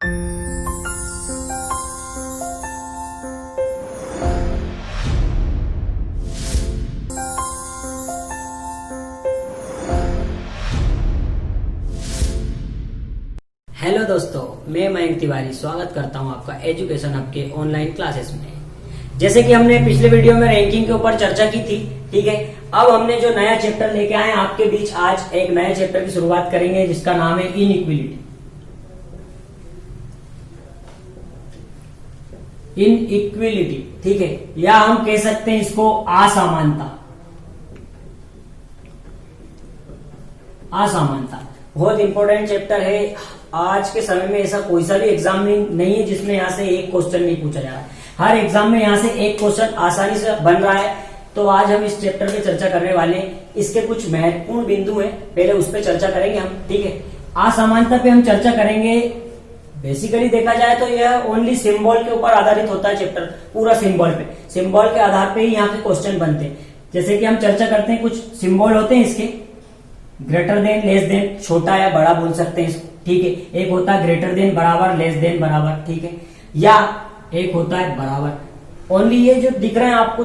Hello दोस्तों, मैं मयंक तिवारी स्वागत करता हूं आपका एजुकेशन हब के ऑनलाइन क्लासेस में। जैसे कि हमने पिछले वीडियो में रैंकिंग के ऊपर चर्चा की थी, ठीक है। अब हमने जो नया चैप्टर लेके आए आपके बीच, आज एक नए चैप्टर की शुरुआत करेंगे जिसका नाम है इनइक्विलिटी। इनइक्विलिटी, ठीक है, या हम कह सकते हैं इसको असमानता। असमानता बहुत इंपॉर्टेंट चैप्टर है। आज के समय में ऐसा कोई सा भी एग्जाम नहीं है जिसमें यहाँ से एक क्वेश्चन नहीं पूछा जा रहा है। हर एग्जाम में यहाँ से एक क्वेश्चन आसानी से बन रहा है। तो आज हम इस चैप्टर पे चर्चा करने वाले हैं। इसके कुछ महत्वपूर्ण बिंदु हैं, पहले उस पर चर्चा करेंगे हम, ठीक है। असमानता पे हम चर्चा करेंगे। बेसिकली देखा जाए तो यह ओनली सिंबल के ऊपर आधारित होता है चैप्टर, पूरा सिंबल पे, सिंबल के आधार पे ही यहाँ के क्वेश्चन बनते हैं। जैसे कि हम चर्चा करते हैं, कुछ सिंबल होते हैं इसके, ग्रेटर देन, लेस देन, छोटा या बड़ा बोल सकते हैं इसको, ठीक है। एक होता है ग्रेटर देन, बराबर, लेस देन, बराबर, ठीक है। या एक होता है बराबर। ओनली ये जो दिख रहे हैं आपको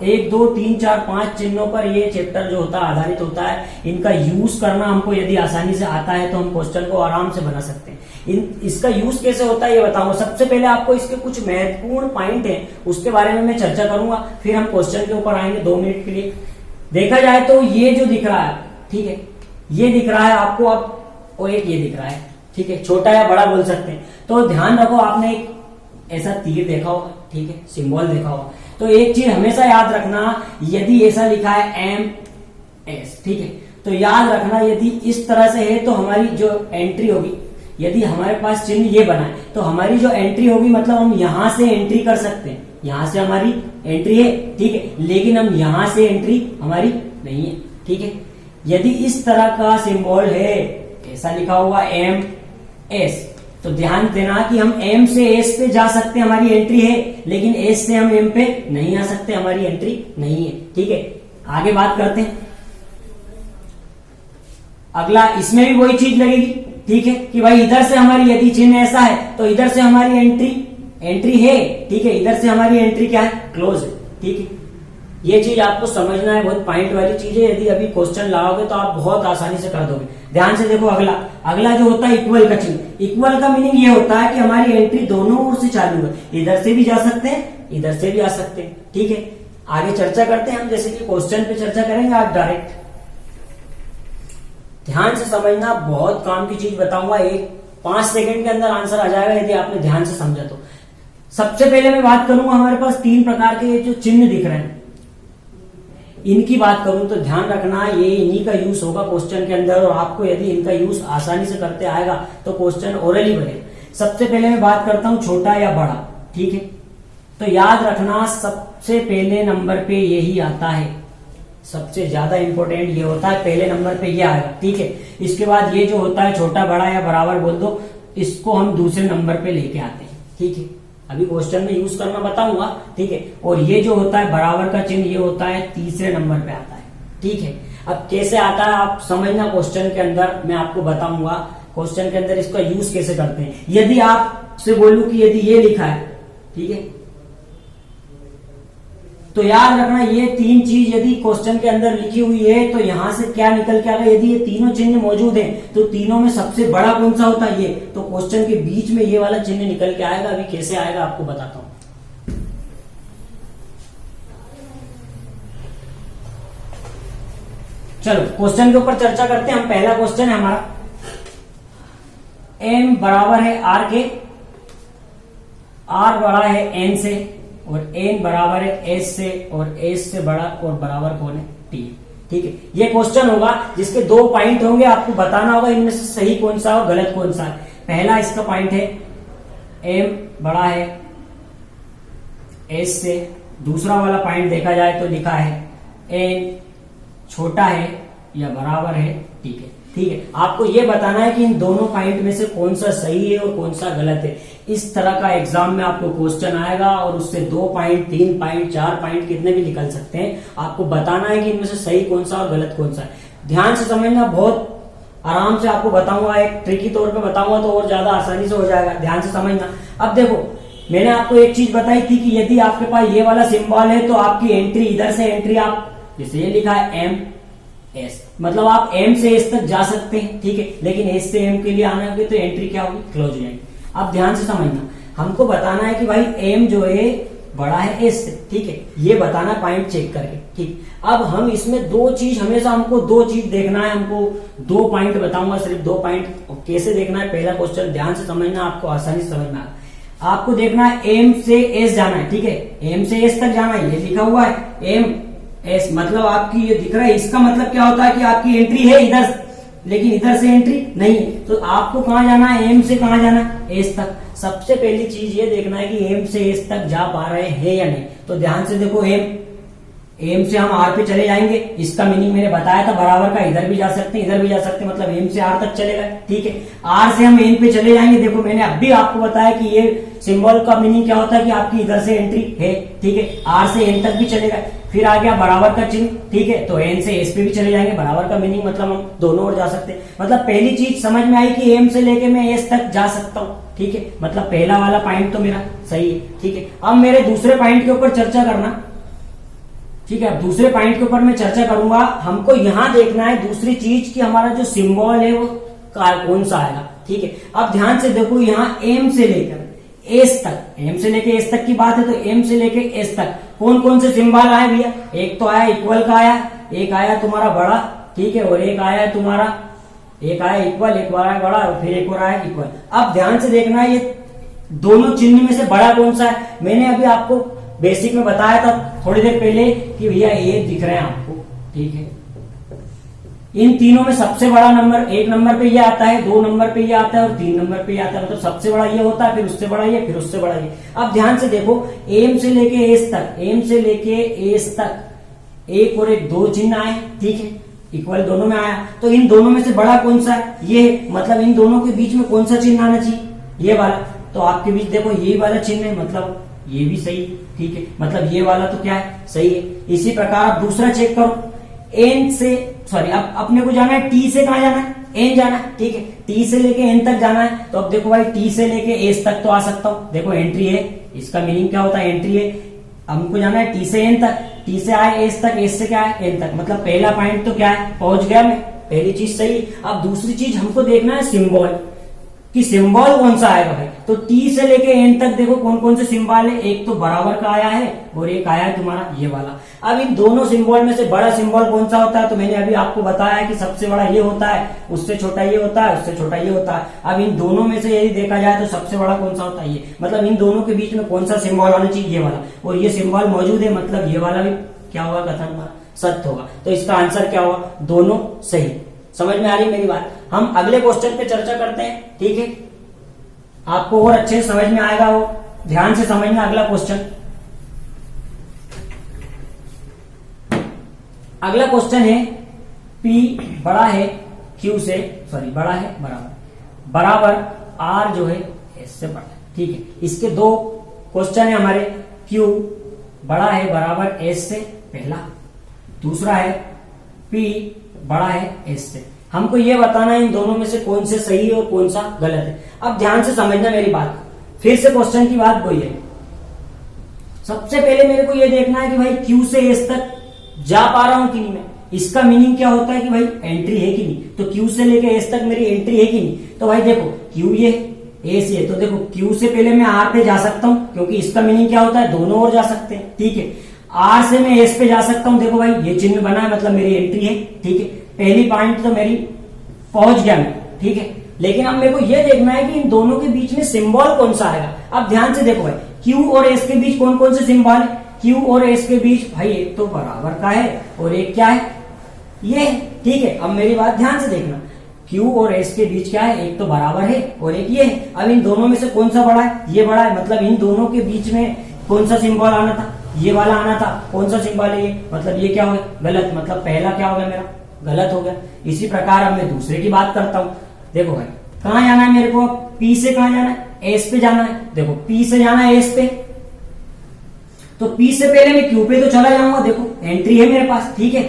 1 2 3 4 5 चिन्हों पर ये चैप्टर जो होता है आधारित होता है। इनका यूज करना हमको यदि आसानी से आता है तो हम क्वेश्चन को आराम से बना सकते हैं। इसका यूज कैसे होता है ये बताऊंगा। सबसे पहले आपको इसके कुछ महत्वपूर्ण पॉइंट है उसके बारे में मैं चर्चा करूंगा, फिर हम क्वेश्चन के ऊपर आएंगे 2 मिनट के लिए। देखा जाए तो ये जो दिख रहा है, ठीक है, ये दिख रहा है आपको अब, और एक ये दिख रहा है, ठीक है, छोटा या बड़ा बोल सकते हैं। तो ध्यान रखो, आपने एक ऐसा तीर देखा होगा, ठीक है, सिंबल देखा होगा। तो एक चीज हमेशा याद रखना, यदि ऐसा लिखा है MS, ठीक है, तो याद रखना यदि इस तरह से है तो हमारी जो एंट्री होगी, यदि हमारे पास चिन्ह ये बना है तो हमारी जो एंट्री होगी, मतलब हम यहां से एंट्री कर सकते हैं, यहां से हमारी एंट्री है, ठीक है, लेकिन हम यहां से एंट्री हमारी नहीं है, ठीक है। यदि इस तरह का सिंबल है, ऐसा लिखा हुआ MS, तो ध्यान देना कि हम M से S पे जा सकते हैं, हमारी एंट्री है, लेकिन S से हम M पे नहीं आ सकते, हमारी एंट्री नहीं है, ठीक है। आगे बात करते हैं। अगला, इसमें भी वही चीज लगेगी, ठीक है, कि भाई इधर से हमारी यदि चिन्ह ऐसा है तो इधर से हमारी एंट्री है, ठीक है, इधर से हमारी एंट्री क्या है, क्लोज है, ठीक है। ये चीज आपको समझना है, बहुत पॉइंट वाली चीज है। यदि अभी क्वेश्चन लाओगे तो आप बहुत आसानी से कर दोगे। ध्यान से देखो, अगला जो होता है इक्वल का चिन्ह। इक्वल का मीनिंग ये होता है कि हमारी एंट्री दोनों ओर से चालू है, इधर से भी जा सकते हैं, इधर से भी आ सकते हैं, ठीक है। आगे चर्चा करते हैं हम, जैसे कि क्वेश्चन पे चर्चा करेंगे आज डायरेक्ट। ध्यान से समझना, बहुत काम की चीज बताऊंगा, 5 सेकंड के अंदर आंसर आ जाएगा यदि आपने ध्यान से समझा तो। सबसे पहले मैं बात करूंगा, हमारे पास 3 प्रकार के जो चिन्ह दिख रहे हैं, इनकी बात करूं तो ध्यान रखना, ये इन्हीं का यूज होगा क्वेश्चन के अंदर, और आपको यदि इनका यूज आसानी से करते आएगा तो क्वेश्चन ओरली बनेगा। सबसे पहले मैं बात करता हूं छोटा या बड़ा, ठीक है। तो याद रखना, सबसे पहले नंबर पे यही आता है, सबसे ज्यादा इंपॉर्टेंट ये होता है, पहले नंबर पे ये आएगा, ठीक है। इसके बाद ये जो होता है छोटा, बड़ा या बराबर बोल दो, इसको हम दूसरे नंबर पे लेके आते हैं, ठीक है। अभी क्वेश्चन में यूज करना बताऊंगा, ठीक है। और ये जो होता है बराबर का चिन्ह, ये होता है तीसरे नंबर पे आता है, ठीक है। अब कैसे आता है आप समझना, क्वेश्चन के अंदर मैं आपको बताऊंगा, क्वेश्चन के अंदर इसका यूज कैसे करते हैं। यदि आपसे बोलूं कि यदि ये लिखा है, ठीक है, तो याद रखना ये 3 चीज यदि क्वेश्चन के अंदर लिखी हुई है तो यहां से क्या निकल के आएगा। यदि ये तीनों चिन्ह मौजूद हैं तो तीनों में सबसे बड़ा कौन सा होता है, ये, तो क्वेश्चन के बीच में ये वाला चिन्ह निकल के आएगा। अभी कैसे आएगा आपको बताता हूं। चलो क्वेश्चन के ऊपर चर्चा करते हैं हम। पहला क्वेश्चन है हमारा, M बराबर है R के, R बड़ा है N से, और N बराबर है S से, और S से बड़ा और बराबर कौन है, T, ठीक है। ये क्वेश्चन होगा जिसके 2 पॉइंट होंगे, आपको बताना होगा इनमें से सही कौन सा और गलत कौन सा है। पहला इसका पॉइंट है M बड़ा है S से, दूसरा वाला पॉइंट देखा जाए तो लिखा है N छोटा है या बराबर है, ठीक है, ठीक है। आपको ये बताना है कि इन दोनों पॉइंट में से कौन सा सही है और कौन सा गलत है। इस तरह का एग्जाम में आपको क्वेश्चन आएगा और उससे 2 पॉइंट, 3 पॉइंट, 4 पॉइंट कितने भी निकल सकते हैं। आपको बताना है कि इनमें से सही कौन सा और गलत कौन सा है। ध्यान से समझना, बहुत आराम से आपको बताऊंगा, एक ट्रिकी तौर पे बताऊंगा तो और ज्यादा आसानी से हो जाएगा, ध्यान से समझना। अब देखो मैंने आपको एक चीज बताई थी कि यदि आपके पास ये वाला सिंबल है तो आपकी एंट्री इधर से एंट्री, आप जैसे ये लिखा है एम एस, मतलब आप एम से एस तक जा सकते हैं, ठीक है, लेकिन एस से एम के लिए आना होगी तो एंट्री क्या होगी, क्लोज हो जाएगी। अब ध्यान से समझना, हमको बताना है कि भाई एम जो है बड़ा है एस से, ठीक है, ये बताना पॉइंट चेक करके, ठीक। अब हम इसमें दो चीज, हमेशा हमको दो चीज देखना है, हमको दो पॉइंट बताऊंगा, सिर्फ दो पॉइंट। कैसे देखना है, पहला क्वेश्चन ध्यान से समझना, आपको आसानी से समझना। आपको देखना है एम से एस जाना है, ठीक है, एम से एस तक जाना है, ये लिखा हुआ है एम एस, मतलब आपकी ये दिख रहा है, इसका मतलब क्या होता है कि आपकी एंट्री है इधर, लेकिन इधर से एंट्री नहीं है, तो आपको कहां जाना है, एम से कहां जाना है, एस तक। सबसे पहली चीज ये देखना है कि एम से एस तक जा पा रहे हैं या नहीं। तो ध्यान से देखो, एम से हम आर पे चले जाएंगे, इसका मीनिंग मैंने बताया था बराबर का, इधर भी जा सकते हैं इधर भी जा सकते हैं, मतलब एम से आर तक चलेगा, ठीक है। आर से हम एन पे चले जाएंगे, देखो मैंने अभी आपको बताया कि ये सिंबल का मीनिंग क्या होता है कि आपकी इधर से एंट्री है, ठीक है, आर से एन तक भी चलेगा। फिर आ गया बराबर का चिन्ह, ठीक है, तो एन से एस पे भी चले जाएंगे, बराबर का मीनिंग मतलब हम दोनों ओर जा सकते हैं। मतलब पहली चीज समझ में आई कि एम से लेके मैं एस तक जा सकता हूँ, ठीक है, मतलब पहला वाला पॉइंट तो मेरा सही है, ठीक है। अब मेरे दूसरे पॉइंट के ऊपर चर्चा करना, ठीक है, अब दूसरे पॉइंट के ऊपर मैं चर्चा करूंगा। हमको यहां देखना है दूसरी चीज कि हमारा जो सिंबल है वो कौन सा आएगा, ठीक है। अब ध्यान से देखो, यहाँ एम से लेकर एस तक, एम से लेके एस तक की बात है, तो एम से लेके एस तक कौन कौन से सिंबल आए भैया, एक तो आया इक्वल का आया, एक आया तुम्हारा बड़ा, ठीक है, और एक आया तुम्हारा, एक आया इक्वल, एक आया बड़ा, और फिर एक और आया इक्वल। अब ध्यान से देखना है ये दोनों चिन्ह में से बड़ा कौन सा है। मैंने अभी आपको बेसिक में बताया था थोड़ी देर पहले कि भैया ये दिख रहे हैं आपको, ठीक है, इन तीनों में सबसे बड़ा नंबर एक नंबर पे ये आता है, दो नंबर पे ये आता है और तीन नंबर पे ये आता है, मतलब सबसे बड़ा ये होता है, फिर उससे बड़ा ये, फिर उससे बड़ा ये। अब ध्यान से देखो, एम से लेके एस तक, एम से लेके एस तक एक और एक दो चिन्ह आए, ठीक है, इक्वल दोनों में आया, तो इन दोनों में से बड़ा कौन सा है, ये, मतलब इन दोनों के बीच में कौन सा चिन्ह आना चाहिए, ये वाला। तो आपके बीच देखो ये वाला चिन्ह है, मतलब ये भी सही, ठीक है, मतलब ये वाला तो क्या है, सही है। इसी प्रकार आप दूसरा चेक करो, एन से, सॉरी, अब अपने को जाना है टी से कहा जाना है, एन जाना है, ठीक है, टी से लेके एन तक जाना है। तो अब देखो भाई, टी से लेके एस तक तो आ सकता हूं, देखो एंट्री है, इसका मीनिंग क्या होता है, एंट्री है। हमको जाना है टी से एन तक, टी से आए एस तक, एस से क्या है, एन तक, मतलब पहला पॉइंट तो क्या है, पहुंच गया मैं, पहली चीज सही। अब दूसरी चीज हमको देखना है सिंबल, कि सिंबल कौन सा आएगा भाई। तो टी से लेके एन तक देखो कौन कौन से सिंबल है, एक तो बराबर का आया है और एक आया है तुम्हारा ये वाला। अब इन दोनों सिंबल में से बड़ा सिंबल कौन सा होता है, तो मैंने अभी आपको बताया है कि सबसे बड़ा ये होता है, उससे छोटा ये होता है, उससे छोटा ये होता है। अब इन दोनों में से यदि देखा जाए तो सबसे बड़ा कौन सा होता है, ये, मतलब इन दोनों के बीच में कौन सा सिंबल होना चाहिए, ये वाला, और ये सिंबल मौजूद है, मतलब ये वाला भी क्या होगा, कथन हमारा सत्य होगा। तो इसका आंसर क्या होगा, दोनों सही। समझ में आ रही मेरी बात। हम अगले क्वेश्चन पे चर्चा करते हैं, ठीक है, आपको और अच्छे से समझ में आएगा, वो ध्यान से समझना। अगला क्वेश्चन, अगला क्वेश्चन है, P बड़ा है Q से, सॉरी बड़ा है बराबर, बराबर R जो है S से बड़ा है, ठीक है। इसके दो क्वेश्चन है हमारे, Q बड़ा है बराबर S से, पहला, दूसरा है P बड़ा है S से। हमको ये बताना है इन दोनों में से कौन से सही और कौन सा गलत है। अब ध्यान से समझना मेरी बात, फिर से क्वेश्चन की बात वही है। सबसे पहले मेरे को ये देखना है कि भाई Q से S तक जा पा रहा हूं कि नहीं मैं, इसका मीनिंग क्या होता है कि भाई एंट्री है कि नहीं। तो Q से लेके S तक मेरी एंट्री है कि नहीं। तो भाई देखो Q ये, S ये, तो देखो Q से पहले मैं R पे जा सकता हूं, क्योंकि इसका मीनिंग क्या होता है, दोनों ओर जा सकते हैं, ठीक है। R से मैं S पे जा सकता हूं, देखो भाई ये चिन्ह बना है, मतलब मेरी एंट्री है, ठीक है। पहली पॉइंट तो मेरी पहुंच गया मैं, ठीक है। लेकिन अब मेरे को यह देखना है कि इन दोनों के बीच में सिंबल कौन सा आएगा। अब ध्यान से देखो भाई, Q और S के बीच कौन कौन से सिंबल है, Q और S के बीच भाई एक तो बराबर का है और एक क्या है, ये, ठीक है। अब मेरी बात ध्यान से देखना, Q और S के बीच क्या है, एक तो बराबर है और एक ये है। अब इन दोनों में से कौन सा बड़ा है, ये बड़ा है, मतलब इन दोनों के बीच में कौन सा सिंबल आना था, ये वाला आना था। कौन सा सिंबल है ये, मतलब ये क्या हो गया, गलत, मतलब पहला क्या हो गया मेरा, गलत हो गया। इसी प्रकार अब मैं दूसरे की बात करता हूं। देखो भाई कहां जाना है मेरे को, P से कहां जाना है, S पे जाना है। देखो P से जाना है S पे, तो P से पहले मैं Q पे तो चला जाऊंगा, देखो एंट्री है मेरे पास, ठीक है।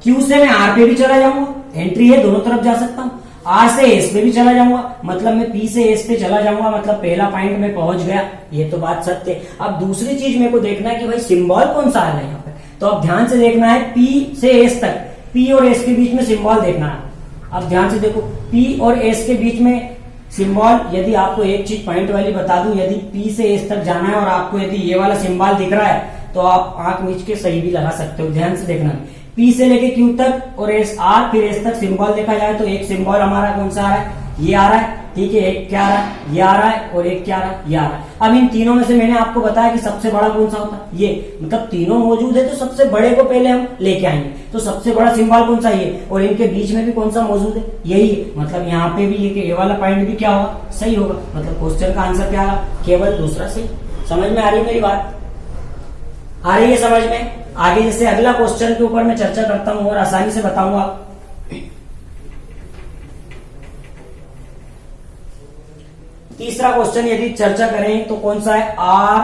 Q से मैं R पे भी चला जाऊंगा, एंट्री है, दोनों तरफ जा सकता हूं। आर से एस पे भी चला जाऊंगा, मतलब मैं पी से एस पे चला जाऊंगा, मतलब पहला पॉइंट में पहुंच गया, ये तो बात सत्य है। अब दूसरी चीज मेरे को देखना है कि भाई सिंबल कौन सा है यहाँ पे, तो अब ध्यान से देखना है पी से एस तक, पी और एस के बीच में सिंबल देखना है। अब ध्यान से देखो पी और एस के बीच में सिंबल, यदि आपको एक चीज पॉइंट वाली बता दूं, यदि पी से एस तक जाना है और आपको यदि ये वाला सिंबल दिख रहा है तो आप आंख मीच के सही भी लगा सकते हो। ध्यान से देखना, पी से लेके क्यू तक और एस आर फिर एस तक सिंबल देखा जाए तो एक सिंबल हमारा कौन सा आ रहा है, ये आ रहा है, ठीक है। एक क्या आ रहा है, ये आ रहा है, और एक क्या आ रहा है, ये आ रहा है। अब इन तीनों में से मैंने आपको बताया कि सबसे बड़ा कौन सा होता है, ये, मतलब तीनों मौजूद है तो सबसे बड़े को पहले हम लेके आएंगे, तो सबसे बड़ा सिंबल कौन सा, ये, और इनके बीच में भी कौन सा मौजूद है, यही है। मतलब यहाँ पे भी ये वाला पॉइंट भी क्या होगा, सही होगा, मतलब क्वेश्चन का आंसर क्या होगा, केवल दूसरा सही। समझ में आ रही है मेरी बात, आ रही है समझ में। आगे जैसे अगला क्वेश्चन के ऊपर मैं चर्चा करता हूं और आसानी से बताऊंगा। तीसरा क्वेश्चन यदि चर्चा करें तो कौन सा है, आर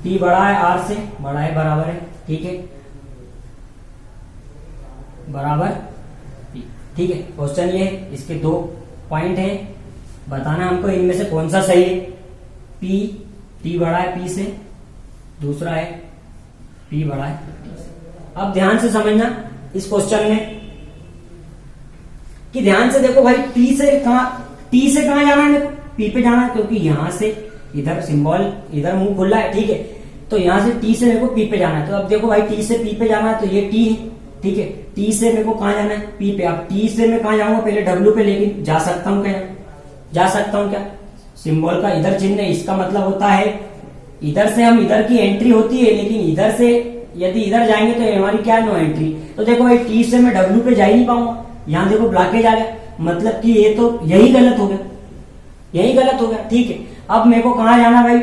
पी बड़ा है आर से, बड़ा है बराबर है, ठीक है, बराबर पी, ठीक है। क्वेश्चन ये है, इसके दो पॉइंट है, बताना हमको इनमें से कौन सा सही है। पी बड़ा है पी से, दूसरा है पी बड़ा है टी से। अब ध्यान से समझना इस क्वेश्चन में कि ध्यान से देखो भाई टी से कहां जाना है, देखो पी पे जाना है, क्योंकि यहां से इधर सिंबल, इधर मुंह खुला है, ठीक है, तो यहां से टी से मेरे को पी पे जाना है। तो अब देखो भाई टी से पी पे जाना है तो ये टी है, ठीक है, टी से मेरे को कहां जाना है, पी पे। अब टी से मैं कहां जाऊंगा, पहले डब्ल्यू पे, लेकिन जा सकता हूं क्या, जा सकता हूं क्या, सिंबल का इधर चिन्ह है, इसका मतलब होता है इधर से हम इधर की एंट्री होती है, लेकिन इधर से यदि इधर जाएंगे तो हमारी क्या, नो एंट्री। तो देखो भाई टी से मैं डब्ल्यू पे जा ही नहीं पाऊंगा, यहां देखो ब्लॉकेज आ गया, मतलब कि ये तो यही गलत हो गया, यही गलत हो गया, ठीक है। अब मेरे को कहां जाना भाई,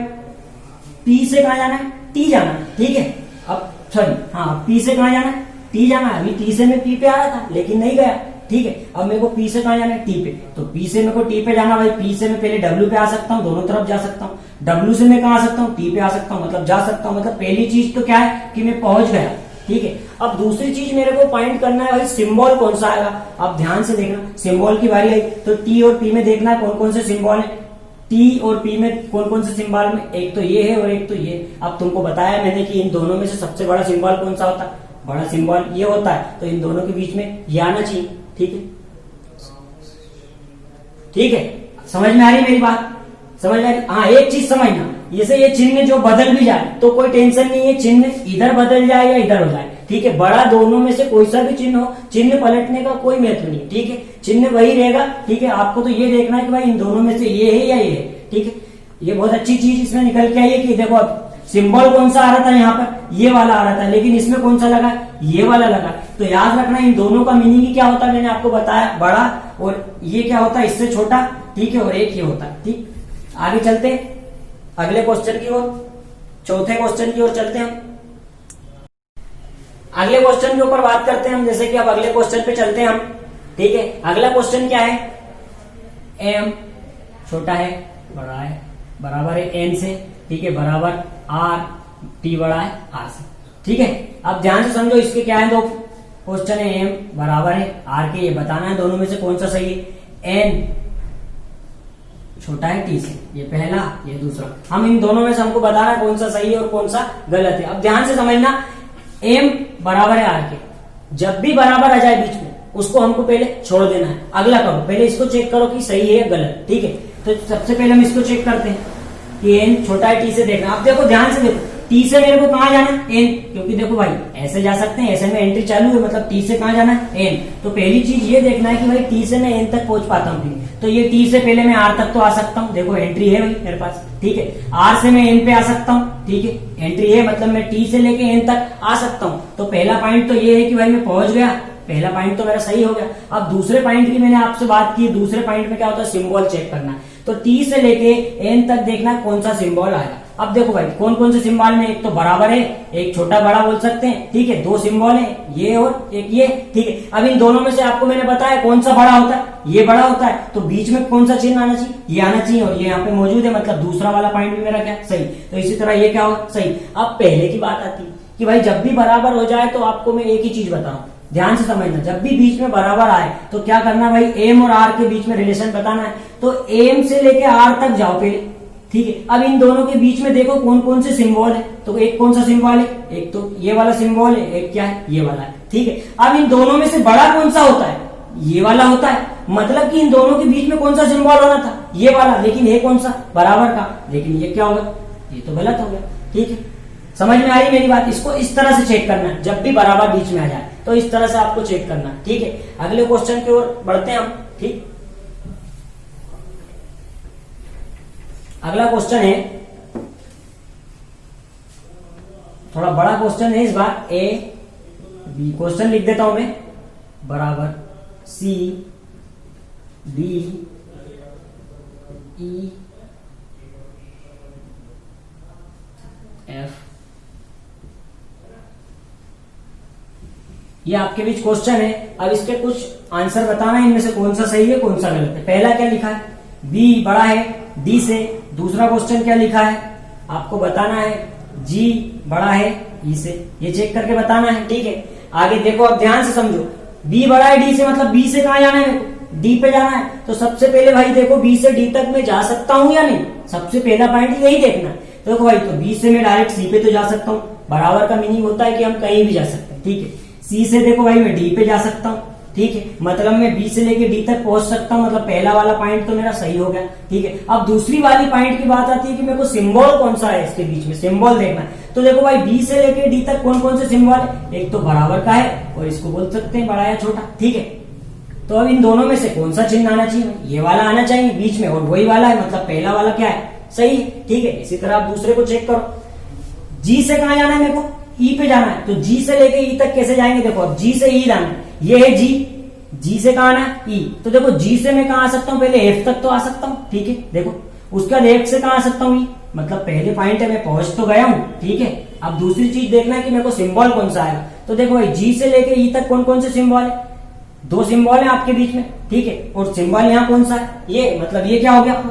पी से कहां जाना है, टी जाना है, ठीक है। अब सॉरी, हाँ, पी से कहां जाना है, टी जाना है। अभी टी से मैं पी पे आ रहा था लेकिन नहीं गया, ठीक है। अब मेरे को पी से कहां जाना है, टी पे, तो पी से मेरे को टी पे जाना भाई, पी से मैं पहले डब्ल्यू पे आ सकता हूँ, दोनों तरफ जा सकता हूँ, डब्ल्यू से मैं कहां आ सकता हूँ, टी पे आ सकता हूँ, मतलब जा सकता हूँ। मतलब पहली चीज तो क्या है कि मैं पहुंच गया, ठीक है। अब दूसरी चीज मेरे को पॉइंट करना है भाई सिंबल कौन सा आएगा। अब ध्यान से देखना, सिंबल की बारी आई तो टी और पी में देखना है कौन कौन से सिंबल है, टी और पी में कौन कौन से सिंबल में, एक तो ये है और एक तो ये। अब तुमको बताया मैंने कि इन दोनों में से सबसे बड़ा सिंबल कौन सा होता है, बड़ा सिंबल ये होता है, तो इन दोनों के बीच में ये आना चाहिए, ठीक है, ठीक है। समझ में आ रही मेरी बात, समझ में आ रही। हाँ, एक चीज समझना, जैसे ये चिन्ह जो बदल भी जाए तो कोई टेंशन नहीं है, चिन्ह इधर बदल जाए या इधर हो जाए, ठीक है, बड़ा दोनों में से कोई सा भी चिन्ह हो, चिन्ह पलटने का कोई महत्व नहीं, ठीक है, चिन्ह वही रहेगा, ठीक है। आपको तो ये देखना है कि भाई इन दोनों में से ये है या ये है, ठीक है। ये बहुत अच्छी चीज इसमें निकल के आई है कि देखो अब सिंबल कौन सा आ रहा था, यहाँ पर ये वाला आ रहा था, लेकिन इसमें कौन सा लगा, ये वाला लगा। तो याद रखना इन दोनों का मीनिंग क्या होता है, मैंने आपको बताया, बड़ा, और ये क्या होता है इससे छोटा, ठीक है, और एक ये होता है, ठीक। आगे चलते हैं अगले क्वेश्चन की ओर, चौथे क्वेश्चन की ओर चलते हैं हम। अगले क्वेश्चन के ऊपर बात करते हैं हम, जैसे कि अब अगले क्वेश्चन पे चलते हैं हम, ठीक है। अगला क्वेश्चन क्या है, एम छोटा है बड़ा है बराबर है एन से, ठीक है, बराबर आर, टी बड़ा है आर से, ठीक है। अब ध्यान से समझो, इसके क्या है, दो क्वेश्चन है, एम बराबर है आर के, ये बताना है दोनों में से कौन सा सही है। एन छोटा है टी से, ये पहला ये दूसरा, हम इन दोनों में से हमको बताना है कौन सा सही है और कौन सा गलत है। अब ध्यान से समझना, एम बराबर है आर के, जब भी बराबर आ जाए बीच में उसको हमको पहले छोड़ देना है, अगला करो, पहले इसको चेक करो कि सही है या गलत, ठीक है। तो सबसे पहले हम इसको चेक करते हैं कि एन छोटा है टी से, देखना। अब देखो ध्यान से देखो, टी से मेरे को कहां जाना है, एन, क्योंकि देखो भाई ऐसे जा सकते हैं, ऐसे में एंट्री चालू है, मतलब टी से कहां जाना है, एन। तो पहली चीज ये देखना है कि भाई टी से मैं एन तक पहुंच पाता हूँ, तो ये टी से पहले मैं आर तक तो आ सकता हूँ, देखो एंट्री है भाई मेरे पास, ठीक है। आर से मैं एन पे आ सकता हूँ, ठीक है, एंट्री है, मतलब मैं टी से लेके एन तक आ सकता हूँ। तो पहला पॉइंट तो ये है कि भाई मैं पहुंच गया, पहला पॉइंट तो मेरा सही हो गया। अब दूसरे पॉइंट की मैंने आपसे बात की, दूसरे पॉइंट में क्या होता है, सिंबल चेक करना है। तो टी से लेके एन तक देखना कौन सा सिंबल आएगा। अब देखो भाई कौन कौन से सिंबल में, एक तो बराबर है, एक छोटा बड़ा बोल सकते हैं, ठीक है, दो सिंबल है, ये और एक ये, ठीक है। अब इन दोनों में से आपको मैंने बताया कौन सा बड़ा होता है, ये बड़ा होता है, तो बीच में कौन सा चिन्ह आना चाहिए, ये आना चाहिए, और ये यहाँ पे मौजूद है, मतलब दूसरा वाला पॉइंट भी मेरा क्या सही। तो इसी तरह ये क्या होगा सही। अब पहले की बात आती है कि भाई जब भी बराबर हो जाए तो आपको मैं एक ही चीज बताऊं, ध्यान से समझना, जब भी बीच में बराबर आए तो क्या करना भाई, एम और आर के बीच में रिलेशन बताना है। तो एम से लेके आर तक जाओ पहले, ठीक है। अब इन दोनों के बीच में देखो कौन कौन से सिंबल है, तो एक कौन सा सिंबल है, एक तो ये वाला सिंबल है, एक क्या है, ये वाला है, ठीक है। अब इन दोनों में से बड़ा कौन सा होता है, ये वाला होता है, मतलब कि इन दोनों के बीच में कौन सा सिंबल होना था, ये वाला, लेकिन ये कौन सा, बराबर का, लेकिन ये क्या होगा, ये तो गलत हो गया, ठीक है। समझ में आ रही मेरी बात? इसको इस तरह से चेक करना है, जब भी बराबर बीच में आ जाए तो इस तरह से आपको चेक करना है, ठीक है। अगले क्वेश्चन की ओर बढ़ते हैं हम, ठीक। अगला क्वेश्चन है, थोड़ा बड़ा क्वेश्चन है इस बार, ए बी, क्वेश्चन लिख देता हूं मैं, बराबर सी डी ई एफ। ये आपके बीच क्वेश्चन है। अब इसके कुछ आंसर बताना है, इनमें से कौन सा सही है कौन सा गलत है। पहला क्या लिखा है, बी बड़ा है डी से। दूसरा क्वेश्चन क्या लिखा है, आपको बताना है जी बड़ा है ई से, ये चेक करके बताना है, ठीक है। आगे देखो, अब ध्यान से समझो, बी बड़ा है डी से, मतलब बी से कहां जाना है, डी पे जाना है। तो सबसे पहले भाई देखो, बी से डी तक मैं जा सकता हूं या नहीं, सबसे पहला पॉइंट यही देखना है। तो देखो भाई, तो बी से मैं डायरेक्ट सी पे तो जा सकता हूँ, बराबर का मीनिंग होता है कि हम कहीं भी जा सकते हैं, ठीक है। सी से देखो भाई मैं डी पे जा सकता हूँ, ठीक है, मतलब मैं बी से लेके डी तक पहुंच सकता हूँ, मतलब पहला वाला पॉइंट तो मेरा सही हो गया, ठीक है। अब दूसरी वाली पॉइंट की बात आती है कि मेरे को सिंबल कौन सा है इसके बीच में, सिंबल देखना है। तो देखो भाई, बी से लेके डी तक कौन कौन से सिंबल है, एक तो बराबर का है और इसको बोल सकते हैं बड़ा या छोटा, ठीक है। तो अब इन दोनों में से कौन सा चिन्ह आना चाहिए, ये वाला आना चाहिए बीच में, और वही वाला है, मतलब पहला वाला क्या है, सही है, ठीक है। इसी तरह आप दूसरे को चेक करो, जी से कहां जाना है मेरे को, ई पे जाना है। तो जी से लेके ई तक कैसे जाएंगे, देखो अब जी से ई जाना है, ये है जी, जी से कहां आना है, ई। तो देखो जी से मैं कहां आ सकता हूँ, पहले एफ तक तो आ सकता हूँ, ठीक है। देखो उसके बाद एफ से कहां आ सकता हूँ, ई, मतलब पहले पॉइंट है मैं पहुंच तो गया हूँ, ठीक है। अब दूसरी चीज देखना है कि मेरे को सिंबल कौन सा आएगा। तो देखो भाई, जी से लेके ई तक कौन कौन से सिंबल है, दो सिंबल है आपके बीच में, ठीक है। और सिंबल यहाँ कौन सा है, ये, मतलब ये क्या हो गया,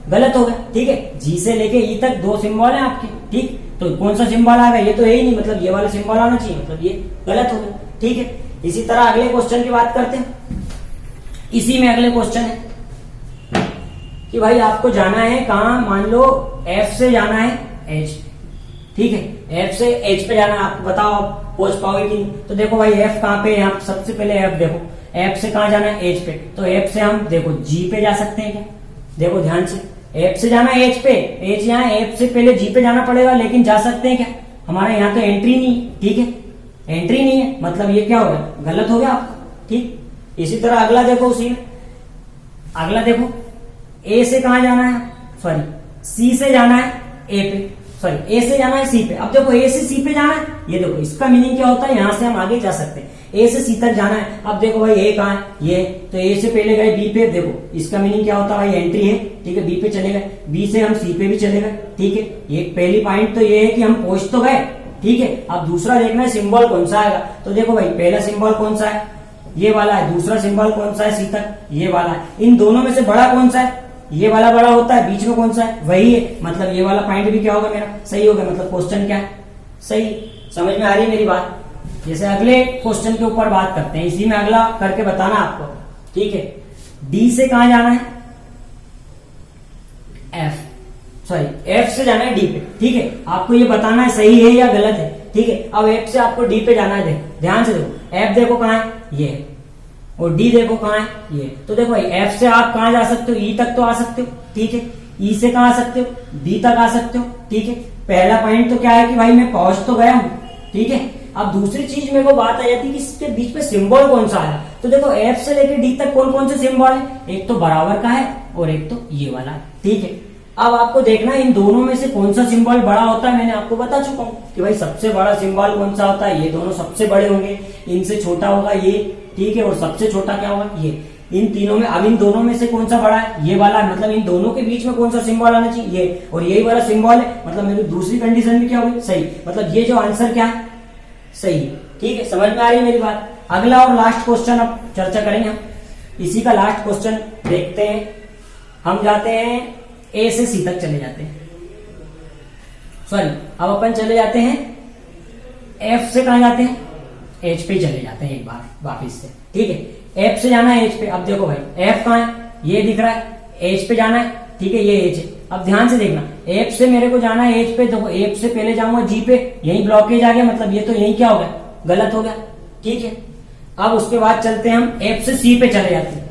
गलत हो गया, ठीक है। जी से लेके ई तक दो सिंबल है आपके, ठीक। तो कौन सा सिंबल आएगा, ये तो है ही नहीं, मतलब ये वाला सिंबल आना चाहिए, मतलब ये गलत हो गया, ठीक है। इसी तरह अगले क्वेश्चन की बात करते हैं। इसी में अगले क्वेश्चन है कि भाई आपको जाना है कहाँ, मान लो एफ से जाना है एच, ठीक है। एफ से एच पे जाना है, आपको बताओ आप पहुंच पाओगे कि नहीं। तो देखो भाई, एफ कहाँ पे है, आप सबसे पहले एफ देखो, एफ से कहाँ जाना है, एच पे। तो एफ से हम देखो जी पे जा सकते हैं क्या, देखो ध्यान से, एफ से जाना है एच पे, एच यहाँ, एफ से पहले जी पे जाना पड़ेगा, लेकिन जा सकते हैं क्या, हमारे यहाँ तो एंट्री नहीं है, ठीक है, एंट्री नहीं है, मतलब ये क्या हो गया, गलत हो गया आपका, ठीक। इसी तरह अगला देखो, उसी में अगला देखो, ए से कहा जाना है, सॉरी सी से जाना है ए पे, सॉरी ए से जाना है सी पे। अब देखो ए से सी पे जाना है, ये देखो इसका मीनिंग क्या होता है, यहां से हम आगे जा सकते हैं, ए से सी तक जाना है। अब देखो भाई, ए कहाँ है, ये, तो ए से पहले गए बी पे, देखो इसका मीनिंग क्या होता है भाई, एंट्री है, ठीक है, बी पे चले गए, बी से हम सी पे भी चले गए, ठीक है। ये पहली पॉइंट तो ये है कि हम पहुंच तो गए, ठीक है। अब दूसरा देखना है सिंबल कौन सा आएगा। तो देखो भाई, पहला सिंबल कौन सा है, ये वाला है, दूसरा सिंबल कौन सा है सी तक, ये वाला है। इन दोनों में से बड़ा कौन सा है, ये वाला बड़ा होता है, बीच में कौन सा है, वही है, मतलब ये वाला पॉइंट भी क्या होगा मेरा, सही होगा, मतलब क्वेश्चन क्या है, सही। समझ में आ रही है मेरी बात। जैसे अगले क्वेश्चन के ऊपर बात करते हैं, इसी में अगला करके बताना आपको, ठीक है। डी से कहां जाना है, एफ, सॉरी एफ से जाना है डी पे, ठीक है। आपको ये बताना है सही है या गलत है, ठीक है। अब एफ से आपको डी पे जाना है, देखो ध्यान से देखो, एफ देखो कहां है, ये है, और डी देखो कहां है, ये। तो देखो भाई, एफ से आप कहां जा सकते हो, ई तक तो आ सकते हो, ठीक है। ई से कहां आ सकते हो, डी तक आ सकते हो, ठीक है। पहला पॉइंट तो क्या है कि भाई मैं पहुंच तो गया हूं, ठीक है। अब दूसरी चीज मेरे को बात आ जाती है कि इसके बीच में सिंबल कौन सा है। तो देखो एफ से लेकर डी तक कौन कौन से सिंबल है, एक तो बराबर का है और एक तो ये वाला है, ठीक है। अब आपको देखना है इन दोनों में से कौन सा सिंबल बड़ा होता है। मैंने आपको बता चुका हूं कि भाई सबसे बड़ा सिंबल कौन सा होता है, ये दोनों सबसे बड़े होंगे, इनसे छोटा होगा ये, ठीक है, और सबसे छोटा क्या होगा ये। इन तीनों में, अब इन दोनों में से कौन सा बड़ा है, ये वाला, मतलब इन दोनों के बीच में कौन सा सिंबल आना चाहिए, ये, और यही वाला सिंबल है, मतलब मेरी दूसरी कंडीशन भी क्या होगी, सही, मतलब ये जो आंसर क्या है, सही है, ठीक है। समझ में आ रही है मेरी बात। अगला और लास्ट क्वेश्चन अब चर्चा करेंगे हम, इसी का लास्ट क्वेश्चन देखते हैं। हम जाते हैं ए से सी तक चले जाते हैं, सॉरी अब अपन चले जाते हैं एफ से कहा जाते हैं, एच पे चले जाते हैं एक बार वापिस से, ठीक है। एफ से जाना है एच पे। अब देखो भाई एफ कहाँ है, ये दिख रहा है, एच पे जाना है, ठीक है, ये एच है। अब ध्यान से देखना, एफ से मेरे को जाना है एच पे, देखो एफ से पहले जाऊंगा जी पे, यही ब्लॉकेज आ गया, मतलब ये तो यही क्या हो गया, गलत हो गया, ठीक है। अब उसके बाद चलते हैं हम एफ से सी पे चले जाते हैं।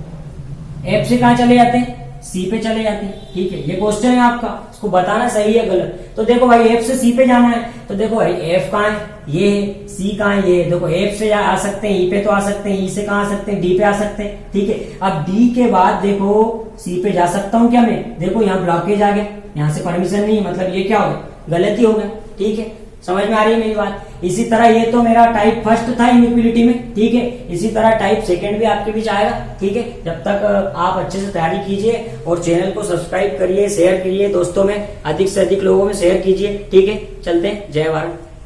एफ से कहा चले जाते हैं, सी पे चले जाते हैं, ठीक है। ये क्वेश्चन है आपका, इसको बताना सही है गलत। तो देखो भाई एफ से सी पे जाना है, तो देखो भाई एफ कहाँ है, ये है, सी कहाँ है, ये। देखो एफ से आ सकते हैं ई पे, तो आ सकते हैं, ई से कहाँ आ सकते हैं, डी पे आ सकते हैं, ठीक है। अब डी के बाद देखो सी पे जा सकता हूँ क्या मैं, देखो यहाँ ब्लॉकेज आ गया, यहाँ से परमिशन नहीं, मतलब ये क्या हो गया, गलत ही हो गया, ठीक है। समझ में आ रही है मेरी बात। इसी तरह ये तो मेरा टाइप फर्स्ट था इनइक्वालिटी में, ठीक है। इसी तरह टाइप सेकंड भी आपके बीच आएगा, ठीक है। जब तक आप अच्छे से तैयारी कीजिए और चैनल को सब्सक्राइब करिए, शेयर करिए, दोस्तों में अधिक से अधिक लोगों में शेयर कीजिए, ठीक है। चलते हैं, जय भारत।